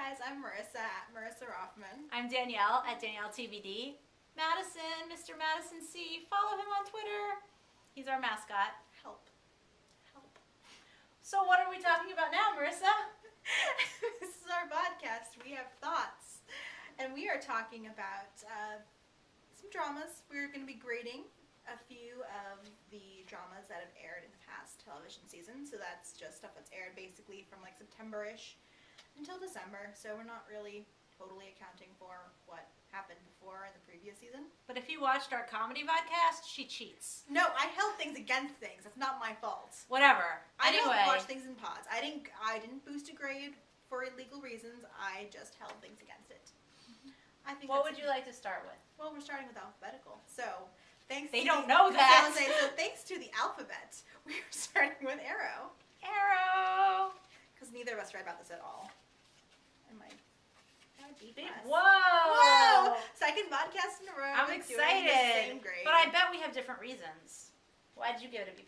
guys, I'm Marisa at Marisa Rothman. I'm Danielle at Danielle TVD. Madison, Mr. Madison C. Follow him on Twitter. He's our mascot. Help. So what are we talking about now, Marisa? This is our podcast. We have thoughts. And we are talking about some dramas. We're going to be grading a few of the dramas that have aired in the past television season. So that's just stuff that's aired basically from like September-ish until December. So we're not really totally accounting for what happened before in the previous season. But if you watched our comedy podcast, she cheats. No, I held things against things. That's not my fault. Whatever. I Anyway. don't watch things in pods. I didn't boost a grade for illegal reasons. I just held things against it. I think. What would you like to start with? Well, we're starting with alphabetical. So thanks. They don't know that. So thanks to the alphabet, we are starting with Arrow. Arrow. Because neither of us read about this at all. And my Whoa! Second podcast in a row. I'm doing excited. the same grade. But I bet we have different reasons. Why did you give it a B+?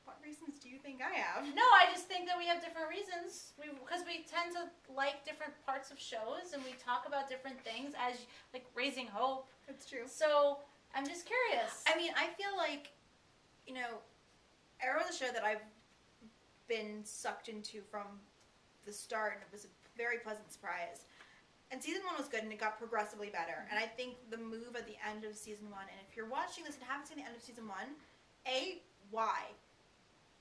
What reasons do you think I have? No, I just think that we have different reasons. Because we tend to like different parts of shows, and we talk about different things, as like Raising Hope. That's true. So I'm just curious. I mean, I feel like, Arrow is a show that I've been sucked into from the start, and it was a very pleasant surprise. And season 1 was good, and it got progressively better. And I think the move at the end of season 1, and if you're watching this and haven't seen the end of season 1, A, why?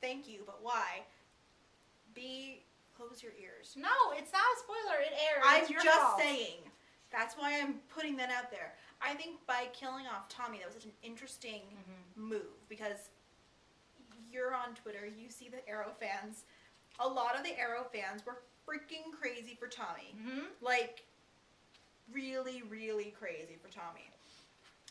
Thank you, but why? B, close your ears. No, it's not a spoiler. It aired. I'm It's your just fault. saying. That's why I'm putting that out there. I think by killing off Tommy, that was such an interesting move, because you're on Twitter, you see the Arrow fans. A lot of the Arrow fans were freaking crazy for Tommy. Like, really, really crazy for Tommy.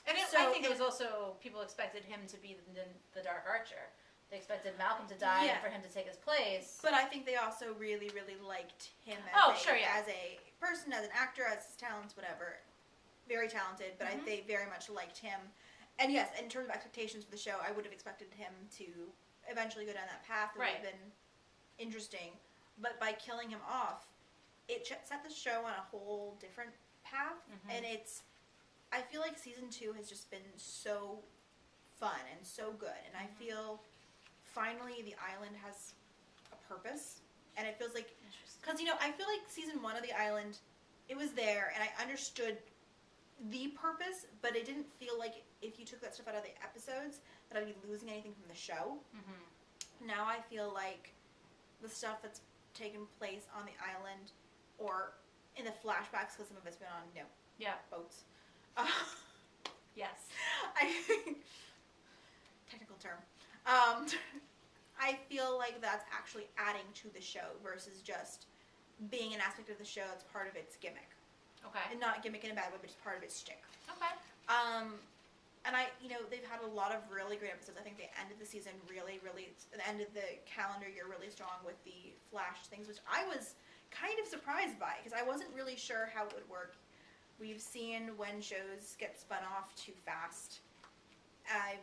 And I think it was also, people expected him to be the Dark Archer. They expected Malcolm to die and for him to take his place. But I think they also really, really liked him as a person, as an actor, as his talents, whatever. Very talented, but they very much liked him. And yes, in terms of expectations for the show, I would have expected him to eventually go down that path. It would have been interesting. But by killing him off, it set the show on a whole different path. And I feel like season 2 has just been so fun and so good. And I feel finally the island has a purpose. And it feels like, because, I feel like season 1 of the island, it was there and I understood the purpose, but it didn't feel like if you took that stuff out of the episodes that I'd be losing anything from the show. Now I feel like the stuff that's taken place on the island or in the flashbacks, because some of it's been on boats. Yes. Technical term. I feel like that's actually adding to the show versus just being an aspect of the show that's part of its gimmick. Okay. And not gimmick in a bad way, but just part of its shtick. Okay. And they've had a lot of really great episodes. I think they ended the season really, really, the end of the calendar year really strong with the Flash things, which I was kind of surprised by, because I wasn't really sure how it would work. We've seen when shows get spun off too fast. I'm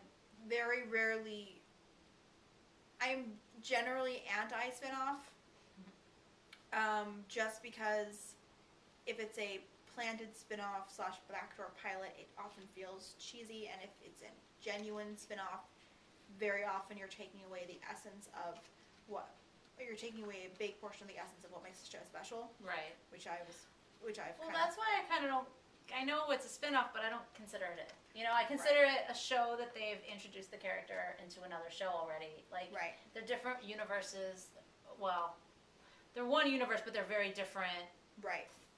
generally anti-spin-off, just because if it's a planted spin-off / backdoor pilot, it often feels cheesy, and if it's a genuine spin-off, very often you're taking away the essence of you're taking away a big portion of the essence of what makes the show special. Right. That's why I kind of don't. I know it's a spin-off, but I don't consider it. I consider it a show that they've introduced the character into another show already. Like, they're different universes. Well, they're one universe, but they're very different.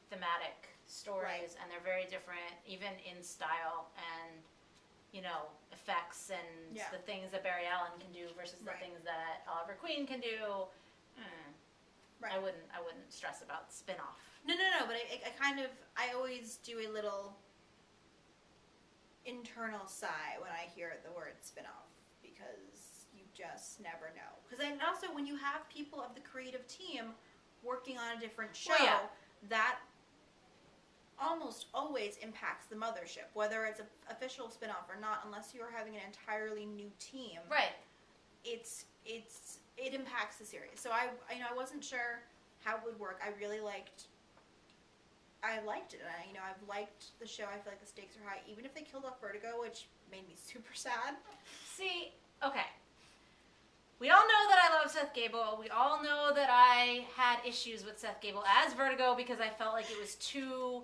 Thematic stories, and they're very different, even in style and effects and the things that Barry Allen can do versus the things that Oliver Queen can do. I wouldn't stress about spin-off. No, but I always do a little internal sigh when I hear the word spin-off, because you just never know. Because also when you have people of the creative team working on a different show, that almost always impacts the mothership, whether it's an official spin-off or not, unless you're having an entirely new team. It impacts the series. So I wasn't sure how it would work. I really liked I liked it. And I've liked the show. I feel like the stakes are high, even if they killed off Vertigo, which made me super sad. See, okay. We all know that I love Seth Gable. We all know that I had issues with Seth Gable as Vertigo because I felt like it was too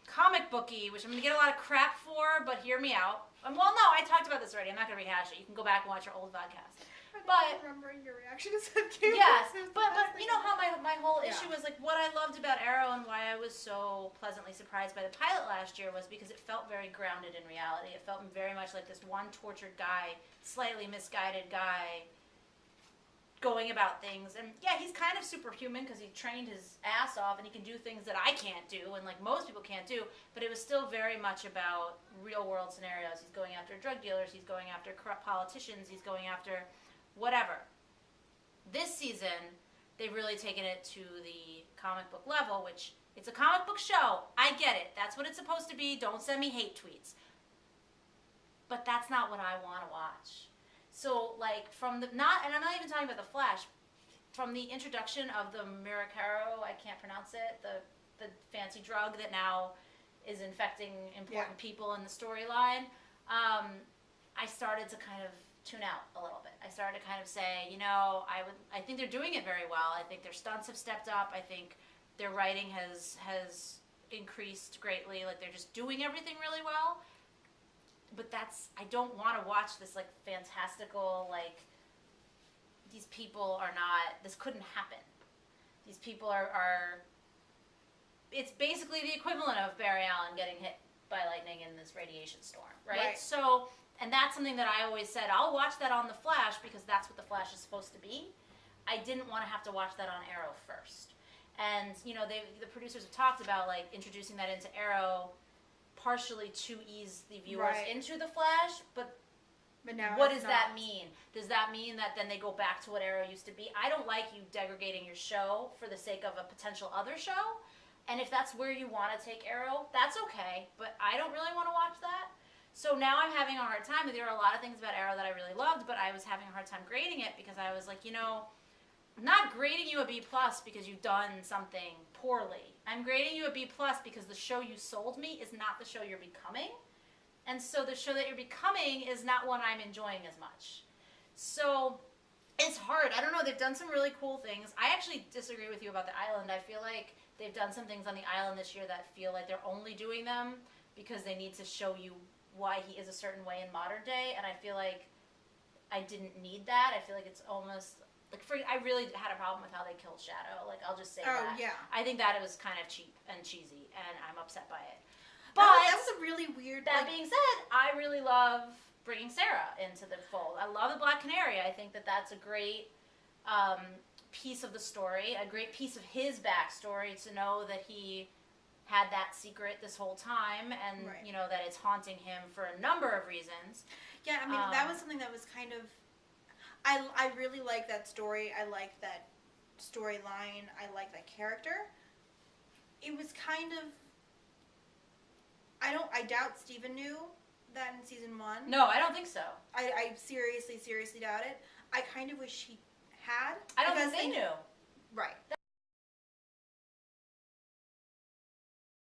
comic booky, which I'm going to get a lot of crap for, but hear me out. Well, no, I talked about this already. I'm not going to rehash it. You can go back and watch our old podcast. I remember your reaction to Seth Gable. Yes, but you know how my whole issue was, like, what I loved about Arrow and why I was so pleasantly surprised by the pilot last year was because it felt very grounded in reality. It felt very much like this one tortured guy, slightly misguided guy, going about things. And yeah, he's kind of superhuman because he trained his ass off and he can do things that I can't do and like most people can't do, but it was still very much about real world scenarios. He's going after drug dealers, he's going after corrupt politicians, he's going after whatever. This season, they've really taken it to the comic book level, which it's a comic book show. I get it. That's what it's supposed to be. Don't send me hate tweets. But that's not what I want to watch. So, like, and I'm not even talking about The Flash, from the introduction of the Miracaro, I can't pronounce it, the fancy drug that now is infecting important people in the storyline, I started to kind of tune out a little bit. I started to kind of say, I think they're doing it very well. I think their stunts have stepped up. I think their writing has increased greatly. Like, they're just doing everything really well. But I don't want to watch this, like, fantastical, like, these people are not, this couldn't happen. These people are it's basically the equivalent of Barry Allen getting hit by lightning in this radiation storm, right? So, and that's something that I always said, I'll watch that on The Flash because that's what The Flash is supposed to be. I didn't want to have to watch that on Arrow first. And, the producers have talked about, like, introducing that into Arrow partially to ease the viewers into The Flash, but now what does that mean? Does that mean that then they go back to what Arrow used to be? I don't like you degrading your show for the sake of a potential other show, and if that's where you want to take Arrow, that's okay, but I don't really want to watch that. So now I'm having a hard time. There are a lot of things about Arrow that I really loved, but I was having a hard time grading it because I was like, I'm not grading you a B+ because you've done something poorly. I'm grading you a B+ because the show you sold me is not the show you're becoming. And so the show that you're becoming is not one I'm enjoying as much. So it's hard. I don't know. They've done some really cool things. I actually disagree with you about the island. I feel like they've done some things on the island this year that feel like they're only doing them because they need to show you why he is a certain way in modern day. And I feel like I didn't need that. I feel like it's almost... I really had a problem with how they killed Shadow. Like, I'll just say that. Yeah. I think that it was kind of cheap and cheesy, and I'm upset by it. But that was a really weird... That being said, I really love bringing Sarah into the fold. I love the Black Canary. I think that that's a great piece of the story, a great piece of his backstory to know that he had that secret this whole time, and, that it's haunting him for a number of reasons. Yeah, I mean, that was something that was kind of... I really like that story. I like that storyline. I like that character. It was kind of... I doubt Steven knew that in season 1. No, I don't think so. I seriously doubt it. I kind of wish he had. I don't think they knew. Right.